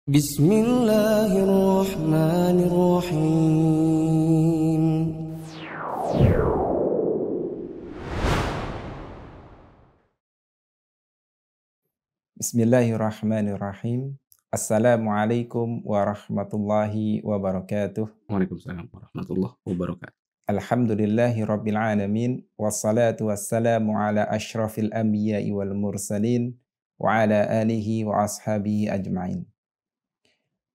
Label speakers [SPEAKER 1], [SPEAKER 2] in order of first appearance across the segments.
[SPEAKER 1] Bismillahirrahmanirrahim.
[SPEAKER 2] Bismillahirrahmanirrahim. Assalamualaikum warahmatullahi wabarakatuh.
[SPEAKER 3] Waalaikumsalam warahmatullahi wabarakatuh.
[SPEAKER 2] Alhamdulillahi rabbil alamin. Wassalatu wassalamu ala ashrafil anbiya'i wal mursalin wa ala alihi wa ashabihi ajma'in.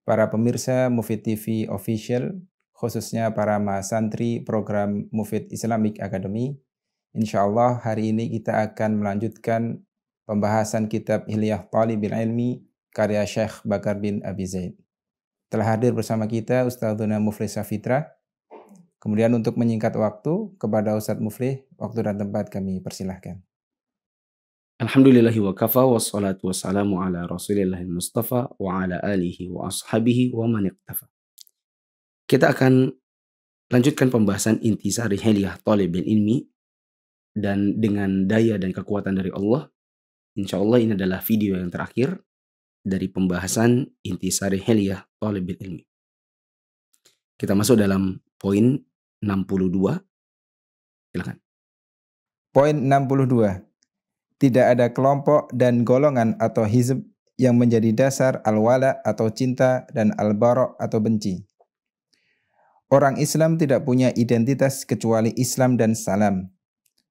[SPEAKER 2] Para pemirsa Mufid TV Official, khususnya para mahasantri program Mufid Islamic Academy, insyaallah hari ini kita akan melanjutkan pembahasan kitab Hilyah Thalibil Ilmi karya Syekh Bakar bin Abi Zaid. Telah hadir bersama kita Ustadzuna Muflih Safitra. Kemudian untuk menyingkat waktu, kepada Ustadz Muflih, waktu dan tempat kami persilahkan.
[SPEAKER 3] Alhamdulillahi wa kafa wassalatu wassalamu ala Rasulillahil Mustafa wa ala alihi wa ashabihi wa man iqtafa. Kita akan lanjutkan pembahasan intisari Hilyah Thalibil Ilmi, dan dengan daya dan kekuatan dari Allah, insyaallah ini adalah video yang terakhir dari pembahasan intisari Hilyah Thalibil Ilmi. Kita masuk dalam poin 62. Silakan.
[SPEAKER 2] Poin 62. Tidak ada kelompok dan golongan atau hizb yang menjadi dasar al-wala atau cinta dan al-bara' atau benci. Orang Islam tidak punya identitas kecuali Islam dan salam.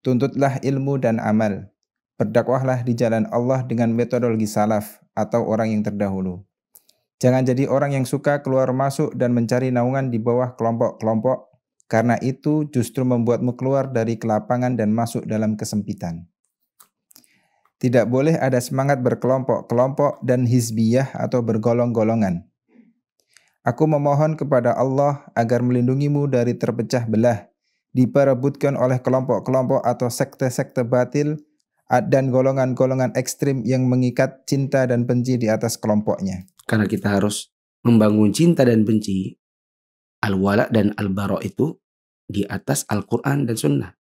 [SPEAKER 2] Tuntutlah ilmu dan amal. Berdakwahlah di jalan Allah dengan metodologi salaf atau orang yang terdahulu. Jangan jadi orang yang suka keluar masuk dan mencari naungan di bawah kelompok-kelompok, karena itu justru membuatmu keluar dari kelapangan dan masuk dalam kesempitan. Tidak boleh ada semangat berkelompok-kelompok dan hizbiyah atau bergolong-golongan. Aku memohon kepada Allah agar melindungimu dari terpecah belah, diperebutkan oleh kelompok-kelompok atau sekte-sekte batil dan golongan-golongan ekstrim yang mengikat cinta dan benci di atas kelompoknya.
[SPEAKER 3] Karena kita harus membangun cinta dan benci, al-wala dan al-bara' itu di atas Al-Quran dan Sunnah.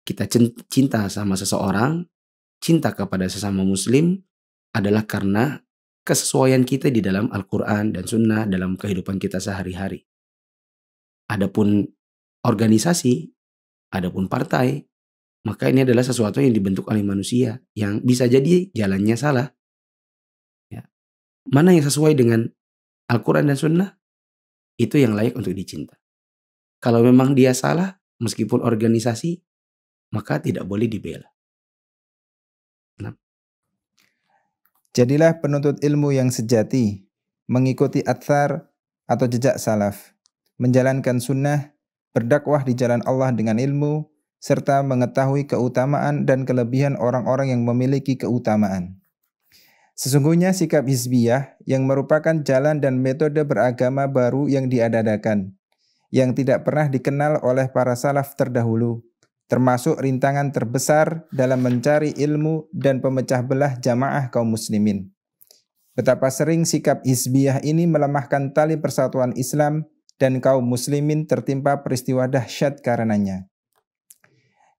[SPEAKER 3] Kita cinta sama seseorang, cinta kepada sesama muslim adalah karena kesesuaian kita di dalam Al-Quran dan Sunnah dalam kehidupan kita sehari-hari. Adapun organisasi, adapun partai, maka ini adalah sesuatu yang dibentuk oleh manusia yang bisa jadi jalannya salah. Ya. Mana yang sesuai dengan Al-Quran dan Sunnah, itu yang layak untuk dicinta. Kalau memang dia salah, meskipun organisasi, maka tidak boleh dibela. Nah.
[SPEAKER 2] Jadilah penuntut ilmu yang sejati, mengikuti athar atau jejak salaf, menjalankan sunnah, berdakwah di jalan Allah dengan ilmu, serta mengetahui keutamaan dan kelebihan orang-orang yang memiliki keutamaan. Sesungguhnya sikap hizbiyah yang merupakan jalan dan metode beragama baru yang diadakan, yang tidak pernah dikenal oleh para salaf terdahulu, termasuk rintangan terbesar dalam mencari ilmu dan pemecah belah jamaah kaum muslimin. Betapa sering sikap hizbiyah ini melemahkan tali persatuan Islam dan kaum muslimin tertimpa peristiwa dahsyat karenanya.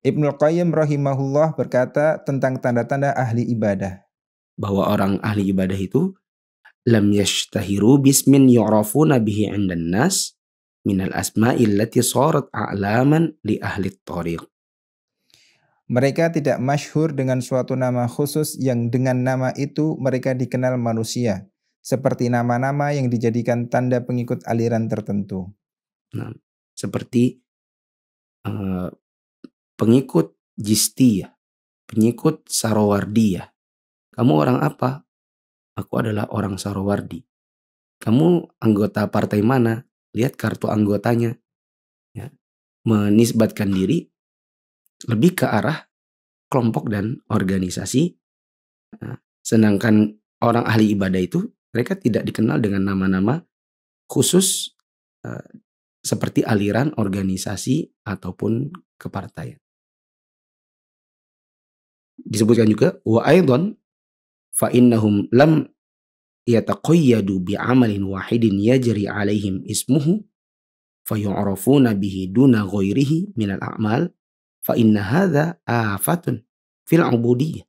[SPEAKER 2] Ibnul Qayyim rahimahullah berkata tentang tanda-tanda ahli ibadah,
[SPEAKER 3] bahwa orang ahli ibadah itu lam yashtahiru bismin yu'rafuna bihi 'indan nas minal asma'il lati sarat a'laman li ahli thariq.
[SPEAKER 2] Mereka tidak masyhur dengan suatu nama khusus yang dengan nama itu mereka dikenal manusia, seperti nama-nama yang dijadikan tanda pengikut aliran tertentu.
[SPEAKER 3] Nah, seperti pengikut Jistiyah, pengikut Sarawardiyah. Kamu orang apa? Aku adalah orang Sarawardi. Kamu anggota partai mana? Lihat kartu anggotanya. Ya. Menisbatkan diri lebih ke arah kelompok dan organisasi. Nah, sedangkan orang ahli ibadah itu mereka tidak dikenal dengan nama-nama khusus seperti aliran organisasi ataupun kepartaian. Disebutkan juga wa aidan fa innahum lam yataqayyadu bi'amalin wahidin yajri alaihim ismuhu fayu'rafuna bihi duna ghairihi minal a'mal fa inna hadza afatun fil 'ubudiyyah.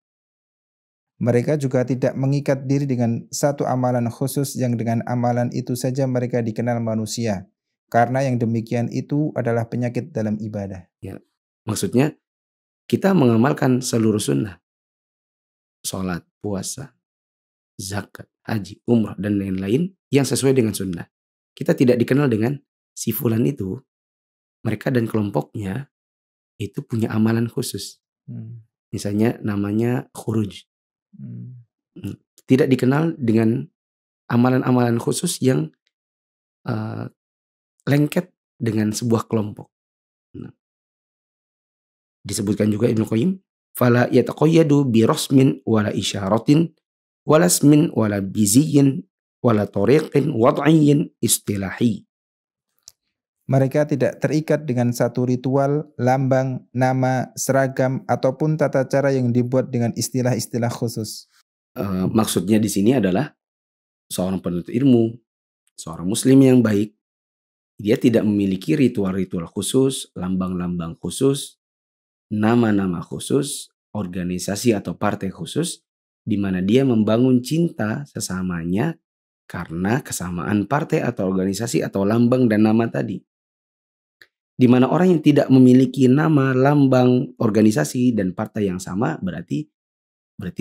[SPEAKER 2] Mereka juga tidak mengikat diri dengan satu amalan khusus yang dengan amalan itu saja mereka dikenal manusia. Karena yang demikian itu adalah penyakit dalam ibadah.
[SPEAKER 3] Ya, maksudnya kita mengamalkan seluruh sunnah. Sholat, puasa, zakat, haji, umrah, dan lain-lain yang sesuai dengan sunnah. Kita tidak dikenal dengan si fulan itu. Mereka dan kelompoknya itu punya amalan khusus. Misalnya namanya khuruj. Tidak dikenal dengan amalan-amalan khusus yang lengket dengan sebuah kelompok. Disebutkan juga Ibnu Qayyim, fala yataqayyadu bi rasmin wala isyaratin wala ismin wala biziyyin wala tariqin wad'iyyin istilahi.
[SPEAKER 2] Mereka tidak terikat dengan satu ritual, lambang, nama, seragam, ataupun tata cara yang dibuat dengan istilah-istilah khusus.
[SPEAKER 3] Maksudnya di sini adalah seorang penuntut ilmu, seorang muslim yang baik, dia tidak memiliki ritual-ritual khusus, lambang-lambang khusus, nama-nama khusus, organisasi atau partai khusus, di mana dia membangun cinta sesamanya karena kesamaan partai atau organisasi atau lambang dan nama tadi. Di mana orang yang tidak memiliki nama, lambang, organisasi, dan partai yang sama berarti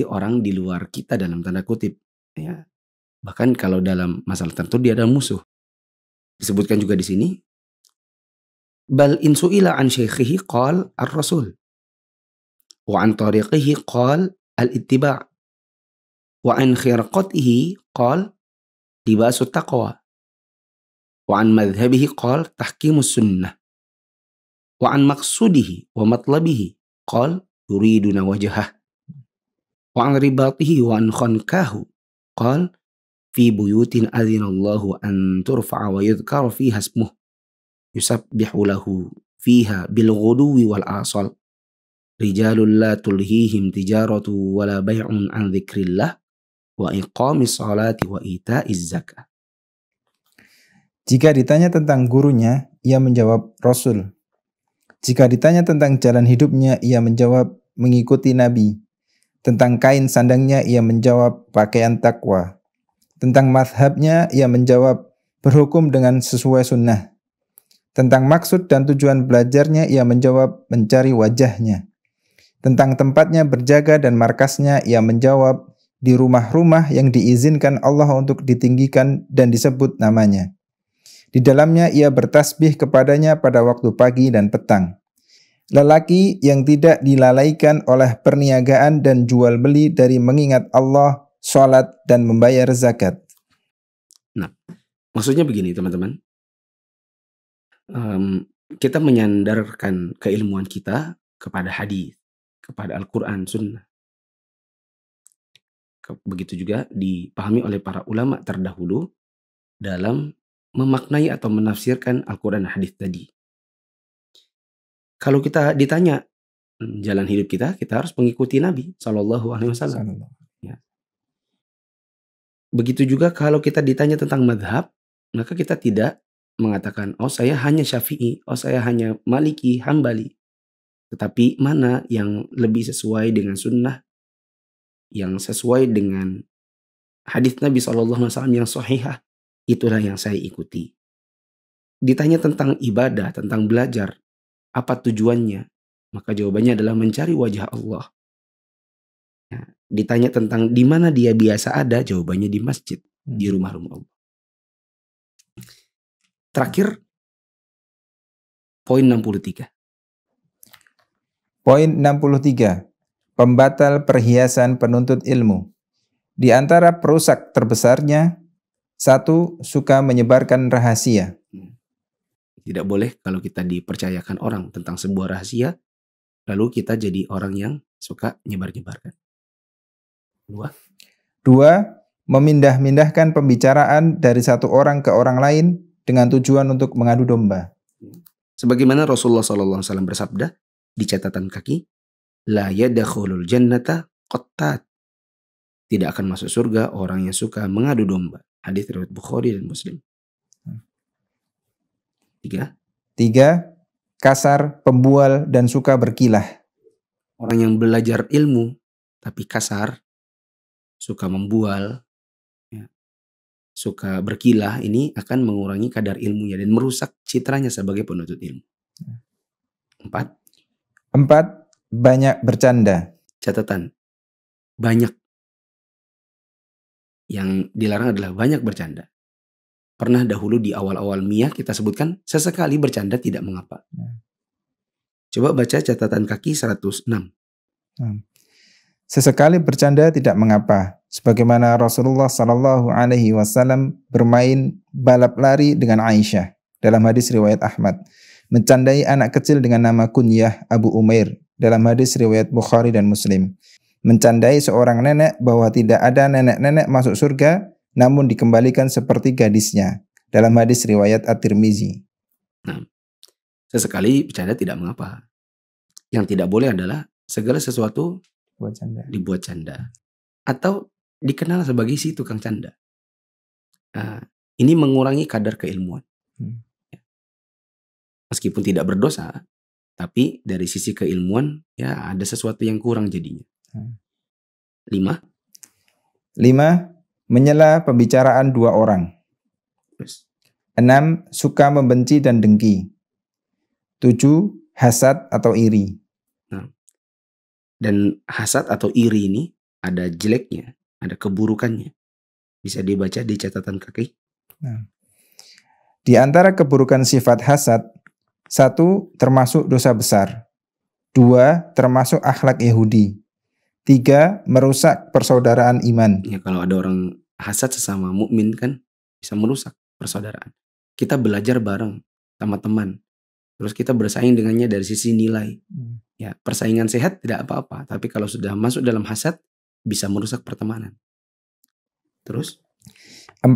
[SPEAKER 3] orang di luar kita dalam tanda kutip. Ya. Bahkan kalau dalam masalah tertentu dia adalah musuh. Disebutkan juga di sini, bal in su'ila an syaikhihi qal ar-rasul wa an tariqihi qal al-ittiba' wa an khirqatihi qal libasu taqwa wa an madhhabihi qal tahkimus sunnah wa an maqsudihi wa matlabihi qal yuriduna wajhah wa an ribatihi wa an khankahu qal fi buyutin adzinallahu an turfa'a wa yudhkara fiha ismuh yusabbihu lahu fiha bil ghuduwi wal asal rijalul la tulhihim tijaratu wala bay'un an dzikrillah wa iqamis salati wa ita'iz zakah.
[SPEAKER 2] Jika ditanya tentang gurunya, ia menjawab Rasul. Jika ditanya tentang jalan hidupnya, ia menjawab mengikuti Nabi. Tentang kain sandangnya, ia menjawab pakaian takwa. Tentang mazhabnya, ia menjawab berhukum dengan sesuai sunnah. Tentang maksud dan tujuan belajarnya, ia menjawab mencari wajahnya. Tentang tempatnya berjaga dan markasnya, ia menjawab di rumah-rumah yang diizinkan Allah untuk ditinggikan dan disebut namanya. Di dalamnya ia bertasbih kepadanya pada waktu pagi dan petang. Lelaki yang tidak dilalaikan oleh perniagaan dan jual beli dari mengingat Allah, sholat, dan membayar zakat.
[SPEAKER 3] Nah, maksudnya begini teman-teman. Kita menyandarkan keilmuan kita kepada hadis, kepada Al-Quran, Sunnah. Begitu juga dipahami oleh para ulama terdahulu dalam memaknai atau menafsirkan Al-Quran dan hadis tadi. Kalau kita ditanya jalan hidup kita harus mengikuti Nabi SAW. Ya. Begitu juga kalau kita ditanya tentang madhab, maka kita tidak mengatakan, oh saya hanya Syafi'i, oh saya hanya Maliki, Hambali. Tetapi mana yang lebih sesuai dengan sunnah, yang sesuai dengan hadis Nabi SAW yang sahihah, itulah yang saya ikuti. Ditanya tentang ibadah, tentang belajar, apa tujuannya? Maka jawabannya adalah mencari wajah Allah. Ya, ditanya tentang di mana dia biasa ada, jawabannya di masjid, di rumah-rumah Allah. Terakhir, poin 63.
[SPEAKER 2] Poin 63. Pembatal perhiasan penuntut ilmu. Di antara perusak terbesarnya, 1. Suka menyebarkan rahasia.
[SPEAKER 3] Tidak boleh kalau kita dipercayakan orang tentang sebuah rahasia, lalu kita jadi orang yang suka nyebar-nyebarkan. 2.
[SPEAKER 2] Memindah-mindahkan pembicaraan dari satu orang ke orang lain dengan tujuan untuk mengadu domba.
[SPEAKER 3] Sebagaimana Rasulullah SAW bersabda di catatan kaki, la yadkhulul jannata qattat. Tidak akan masuk surga orang yang suka mengadu domba. Hadis riwayat Bukhari dan Muslim. 3.
[SPEAKER 2] Kasar, pembual, dan suka berkilah.
[SPEAKER 3] Orang yang belajar ilmu tapi kasar, suka membual, ya, suka berkilah, ini akan mengurangi kadar ilmunya dan merusak citranya sebagai penuntut ilmu. 4.
[SPEAKER 2] 4. Banyak bercanda.
[SPEAKER 3] Catatan, banyak. Yang dilarang adalah banyak bercanda. Pernah dahulu di awal-awal Miyah kita sebutkan sesekali bercanda tidak mengapa. Coba baca catatan kaki 106.
[SPEAKER 2] Sesekali bercanda tidak mengapa, sebagaimana Rasulullah Shallallahu Alaihi Wasallam bermain balap lari dengan Aisyah dalam hadis riwayat Ahmad, mencandai anak kecil dengan nama kunyah Abu Umair dalam hadis riwayat Bukhari dan Muslim, mencandai seorang nenek bahwa tidak ada nenek-nenek masuk surga, namun dikembalikan seperti gadisnya dalam hadis riwayat At-Tirmizi.
[SPEAKER 3] Nah, sesekali bercanda tidak mengapa. Yang tidak boleh adalah segala sesuatu
[SPEAKER 2] Buat canda.
[SPEAKER 3] dibuat canda atau dikenal sebagai si tukang canda. Ini mengurangi kadar keilmuan. Meskipun tidak berdosa, tapi dari sisi keilmuan ya ada sesuatu yang kurang jadinya. 5.
[SPEAKER 2] 5. Menyela pembicaraan dua orang. 6. Suka membenci dan dengki. 7. Hasad atau iri.
[SPEAKER 3] Dan hasad atau iri ini ada jeleknya, ada keburukannya. Bisa dibaca di catatan kaki.
[SPEAKER 2] Di antara keburukan sifat hasad, 1. Termasuk dosa besar. 2. Termasuk akhlak Yahudi. 3. Merusak persaudaraan iman.
[SPEAKER 3] Ya, kalau ada orang hasad sesama mukmin kan bisa merusak persaudaraan. Kita belajar bareng sama teman. Terus kita bersaing dengannya dari sisi nilai. Ya, persaingan sehat tidak apa-apa, tapi kalau sudah masuk dalam hasad bisa merusak pertemanan. Terus
[SPEAKER 2] 4.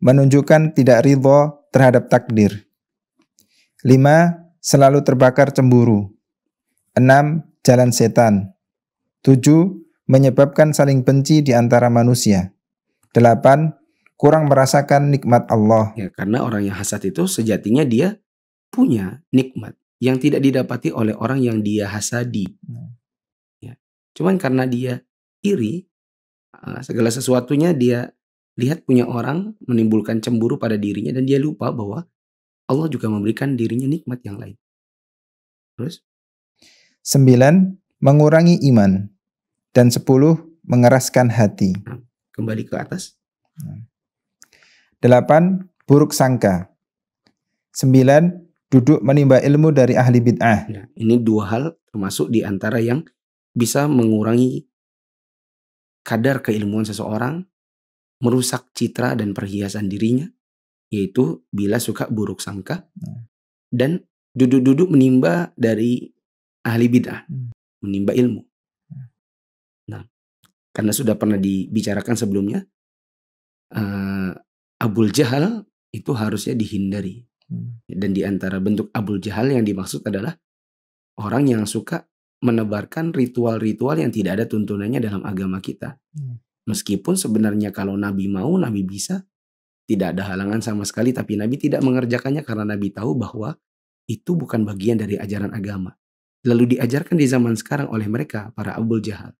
[SPEAKER 2] Menunjukkan tidak ridho terhadap takdir. 5. Selalu terbakar cemburu. 6. Jalan setan. 7. Menyebabkan saling benci di antara manusia. 8. Kurang merasakan nikmat Allah.
[SPEAKER 3] ya, karena orang yang hasad itu sejatinya dia punya nikmat yang tidak didapati oleh orang yang dia hasadi. Ya. Cuman karena dia iri, segala sesuatunya dia lihat punya orang menimbulkan cemburu pada dirinya dan dia lupa bahwa Allah juga memberikan dirinya nikmat yang lain. Terus
[SPEAKER 2] 9. Mengurangi iman. Dan 10. Mengeraskan hati.
[SPEAKER 3] kembali ke atas.
[SPEAKER 2] 8. Buruk sangka. 9. Duduk menimba ilmu dari ahli bid'ah.
[SPEAKER 3] Nah, ini dua hal termasuk di antara yang bisa mengurangi kadar keilmuan seseorang, merusak citra dan perhiasan dirinya, yaitu bila suka buruk sangka dan duduk-duduk menimba dari ahli bid'ah, menimba ilmu. Nah, karena sudah pernah dibicarakan sebelumnya, Abul Jahal itu harusnya dihindari. Dan di antara bentuk Abul Jahal yang dimaksud adalah orang yang suka menebarkan ritual-ritual yang tidak ada tuntunannya dalam agama kita. Meskipun sebenarnya kalau Nabi mau, Nabi bisa, tidak ada halangan sama sekali, tapi Nabi tidak mengerjakannya karena Nabi tahu bahwa itu bukan bagian dari ajaran agama. Lalu diajarkan di zaman sekarang oleh mereka, para Abul Jahal.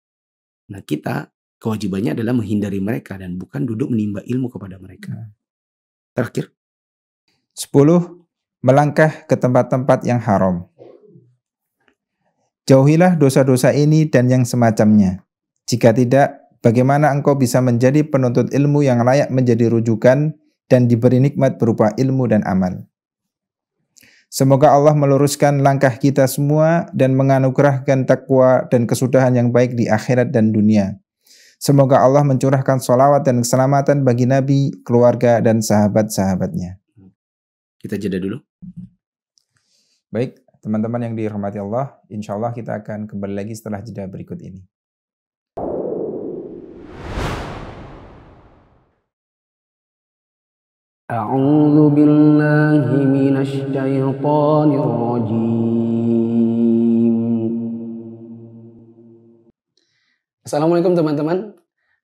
[SPEAKER 3] Nah, kita kewajibannya adalah menghindari mereka dan bukan duduk menimba ilmu kepada mereka. Terakhir
[SPEAKER 2] 10. Melangkah ke tempat-tempat yang haram. Jauhilah dosa-dosa ini dan yang semacamnya. Jika tidak, bagaimana engkau bisa menjadi penuntut ilmu yang layak menjadi rujukan dan diberi nikmat berupa ilmu dan amal. Semoga Allah meluruskan langkah kita semua dan menganugerahkan takwa dan kesudahan yang baik di akhirat dan dunia. Semoga Allah mencurahkan sholawat dan keselamatan bagi Nabi, keluarga, dan sahabat-sahabatnya.
[SPEAKER 3] kita jeda dulu.
[SPEAKER 2] Baik, teman-teman yang dirahmati Allah, insya Allah kita akan kembali lagi setelah jeda berikut ini.
[SPEAKER 3] A'udzu billahi minasy syaithanir rajim. Assalamualaikum teman-teman.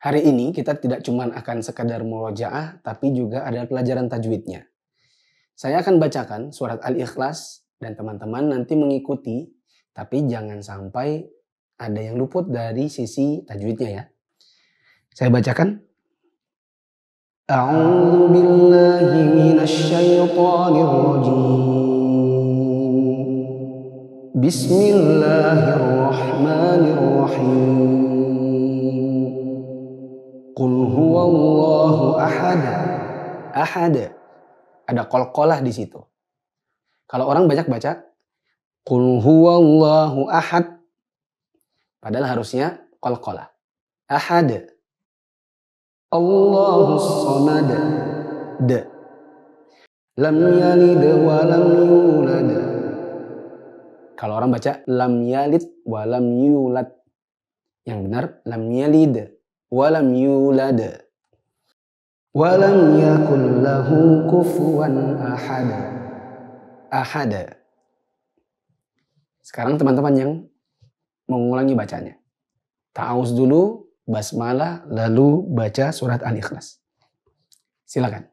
[SPEAKER 3] Hari ini kita tidak cuma akan sekadar murojaah, tapi juga ada pelajaran tajwidnya. Saya akan bacakan surat Al-Ikhlas dan teman-teman nanti mengikuti, tapi jangan sampai ada yang luput dari sisi tajwidnya ya. Saya bacakan. A'udzu billahi minasy syaithanir rajim. Bismillahirrahmanirrahim. Qul huwallahu ahad. Ahad. Ada qalqalah di situ. Kalau orang banyak baca Qul huwallahu ahad. Padahal harusnya qalqalah. Ahad. Allahus samad. Lam yalid wa lam yulad. Kalau orang baca lam yalid wa lam yulad. Yang benar lam yalid wa lam yulad. Wa lam yakul lahu kufuwan ahad. Ahad. Sekarang teman-teman yang mengulangi bacanya. Ta'awuz dulu, basmalah, lalu baca surat Al-Ikhlas. Silakan.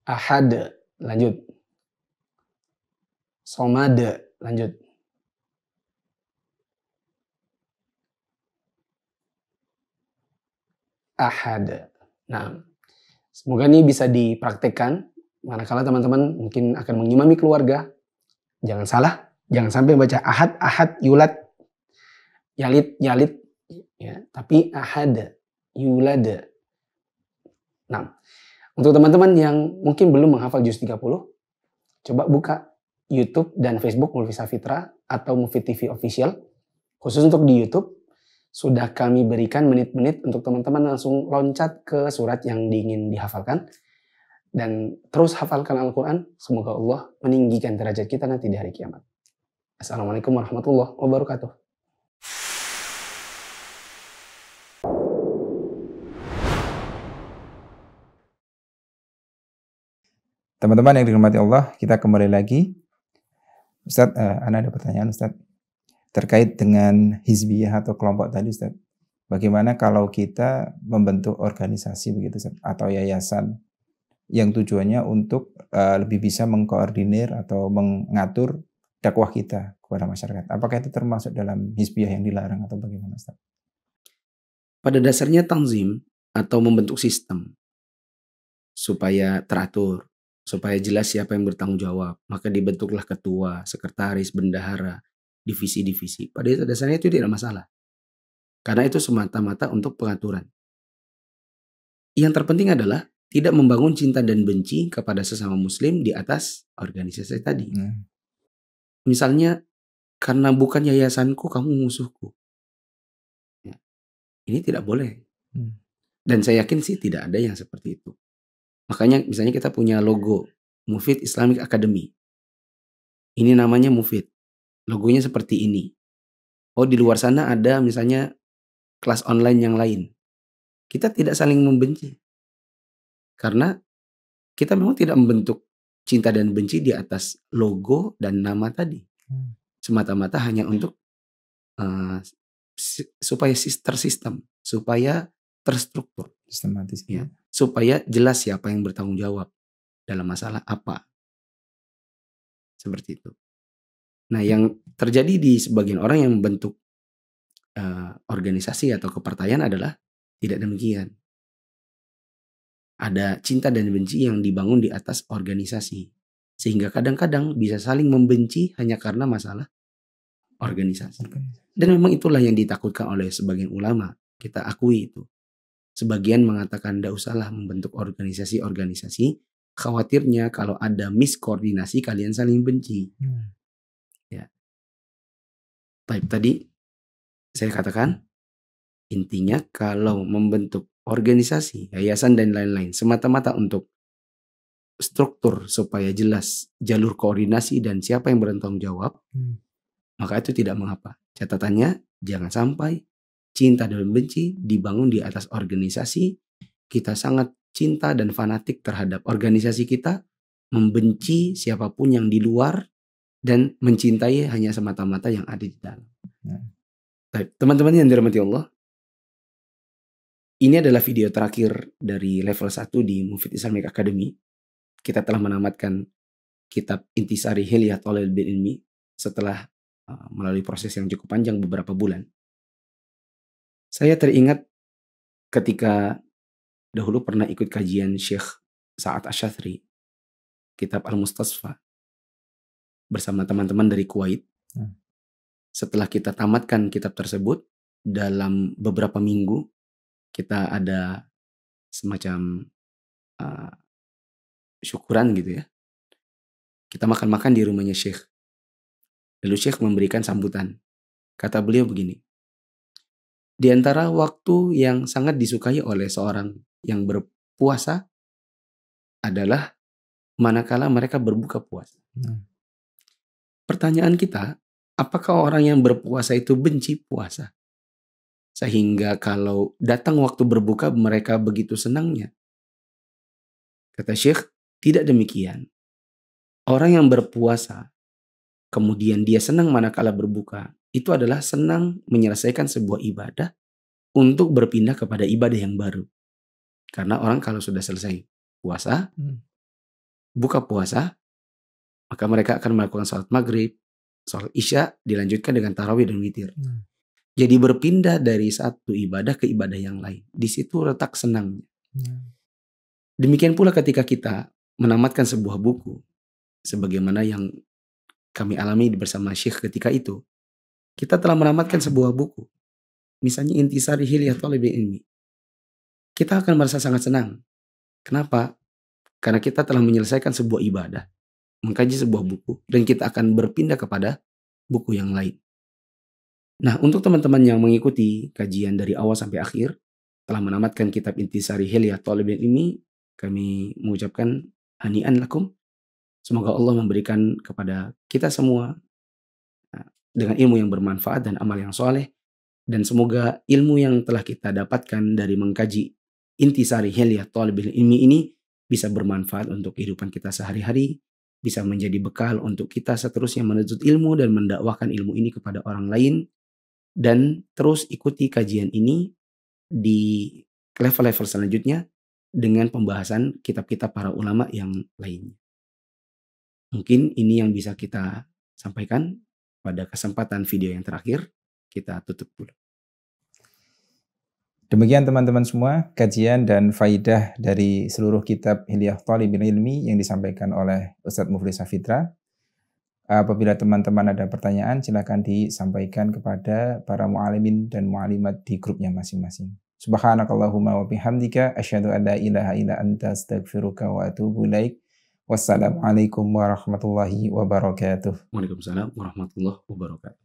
[SPEAKER 3] Ahad, lanjut. Somad, lanjut. Ahad. Nah, semoga ini bisa dipraktekkan. Manakala teman-teman mungkin akan mengimami keluarga. Jangan salah, jangan sampai baca ahad, ahad, yulad, yalid, yalid. Ya, tapi ahad, yulad. Nah, untuk teman-teman yang mungkin belum menghafal juz 30, coba buka YouTube dan Facebook Mulvi Safitra atau Mufid TV Official. Khusus untuk di YouTube, sudah kami berikan menit-menit untuk teman-teman langsung loncat ke surat yang diingin dihafalkan. Dan terus hafalkan Al-Quran. Semoga Allah meninggikan derajat kita nanti di hari kiamat. Assalamualaikum warahmatullahi wabarakatuh.
[SPEAKER 2] Teman-teman yang dirahmati Allah, kita kembali lagi. Ustadz, Ana ada pertanyaan Ustadz. Terkait dengan hizbiyah atau kelompok tadi Ustadz. Bagaimana kalau kita membentuk organisasi begitu Ustadz, atau yayasan yang tujuannya untuk lebih bisa mengkoordinir atau mengatur dakwah kita kepada masyarakat. Apakah itu termasuk dalam hizbiyah yang dilarang atau bagaimana Ustadz?
[SPEAKER 3] Pada dasarnya tanzim atau membentuk sistem supaya teratur, supaya jelas siapa yang bertanggung jawab, maka dibentuklah ketua, sekretaris, bendahara, divisi-divisi. Pada dasarnya itu tidak masalah. Karena itu semata-mata untuk pengaturan. Yang terpenting adalah tidak membangun cinta dan benci kepada sesama muslim di atas organisasi tadi. Misalnya, karena bukan yayasanku, kamu musuhku. Ya. Ini tidak boleh. Dan saya yakin sih tidak ada yang seperti itu. Makanya misalnya kita punya logo Mufid Islamic Academy. Ini namanya Mufid. Logonya seperti ini. Oh, di luar sana ada misalnya kelas online yang lain. Kita tidak saling membenci. Karena kita memang tidak membentuk cinta dan benci di atas logo dan nama tadi. Semata-mata hanya untuk supaya tersistem, supaya terstruktur.
[SPEAKER 2] Sistematis.
[SPEAKER 3] Ya. Supaya jelas siapa yang bertanggung jawab dalam masalah apa. Seperti itu. Nah, yang terjadi di sebagian orang yang membentuk organisasi atau kepartaian adalah tidak demikian. Ada cinta dan benci yang dibangun di atas organisasi. Sehingga kadang-kadang bisa saling membenci hanya karena masalah organisasi. Dan memang itulah yang ditakutkan oleh sebagian ulama. Kita akui itu. Sebagian mengatakan tidak usahlah membentuk organisasi-organisasi. Khawatirnya kalau ada miskoordinasi kalian saling benci. Ya. Baik, tadi saya katakan intinya kalau membentuk organisasi, yayasan dan lain-lain semata-mata untuk struktur supaya jelas jalur koordinasi dan siapa yang bertanggung jawab, maka itu tidak mengapa. Catatannya jangan sampai cinta dan benci dibangun di atas organisasi. Kita sangat cinta dan fanatik terhadap organisasi kita, membenci siapapun yang di luar, dan mencintai hanya semata-mata yang ada di dalam. Teman-teman yang dirahmati Allah, Ini adalah video terakhir dari level 1 di Mufid Islamic Academy. Kita telah menamatkan kitab Intisari Hilyah Thalibul Ilmi setelah melalui proses yang cukup panjang beberapa bulan. Saya teringat ketika dahulu pernah ikut kajian Syekh Sa'ad Asy-Syadzili, kitab Al-Mustasfa, bersama teman-teman dari Kuwait. Setelah kita tamatkan kitab tersebut, dalam beberapa minggu kita ada semacam syukuran gitu ya. Kita makan-makan di rumahnya Syekh. Lalu Syekh memberikan sambutan. Kata beliau begini, di antara waktu yang sangat disukai oleh seorang yang berpuasa adalah manakala mereka berbuka puasa. Pertanyaan kita, apakah orang yang berpuasa itu benci puasa? Sehingga kalau datang waktu berbuka mereka begitu senangnya. Kata Syekh, tidak demikian. Orang yang berpuasa, kemudian dia senang manakala berbuka, itu adalah senang menyelesaikan sebuah ibadah untuk berpindah kepada ibadah yang baru. Karena orang kalau sudah selesai puasa, buka puasa, maka mereka akan melakukan salat maghrib, salat isya, dilanjutkan dengan tarawih dan witir. Jadi berpindah dari satu ibadah ke ibadah yang lain. Di situ letak senangnya. Demikian pula ketika kita menamatkan sebuah buku, sebagaimana yang kami alami bersama Syekh ketika itu. Kita telah menamatkan sebuah buku. Misalnya Intisari Hilyah Thalibul Ilmi. Kita akan merasa sangat senang. Kenapa? Karena kita telah menyelesaikan sebuah ibadah, mengkaji sebuah buku, dan kita akan berpindah kepada buku yang lain. Nah, untuk teman-teman yang mengikuti kajian dari awal sampai akhir, telah menamatkan kitab Intisari Hilyah Thalibul Ilmi, kami mengucapkan hani'an lakum. Semoga Allah memberikan kepada kita semua dengan ilmu yang bermanfaat dan amal yang soleh. Dan semoga ilmu yang telah kita dapatkan dari mengkaji Intisari Hilyah Thalibul Ilmi ini bisa bermanfaat untuk kehidupan kita sehari-hari, bisa menjadi bekal untuk kita seterusnya menuntut ilmu dan mendakwahkan ilmu ini kepada orang lain. Dan terus ikuti kajian ini di level-level selanjutnya dengan pembahasan kitab-kitab para ulama yang lainnya. Mungkin ini yang bisa kita sampaikan pada kesempatan video yang terakhir. Kita tutup dulu.
[SPEAKER 2] Demikian teman-teman semua, kajian dan faidah dari seluruh kitab Hilyah Thalibul Ilmi yang disampaikan oleh Ustadz Mufli Safitra. Apabila teman-teman ada pertanyaan, silakan disampaikan kepada para mu'alimin dan mu'alimat di grupnya masing-masing. Subhanakallahumma wa bihamdika asyhadu an la ilaha illa anta astaghfiruka wa atubu ilaik. Wassalamualaikum warahmatullahi wabarakatuh.
[SPEAKER 3] Waalaikumsalam warahmatullahi wabarakatuh.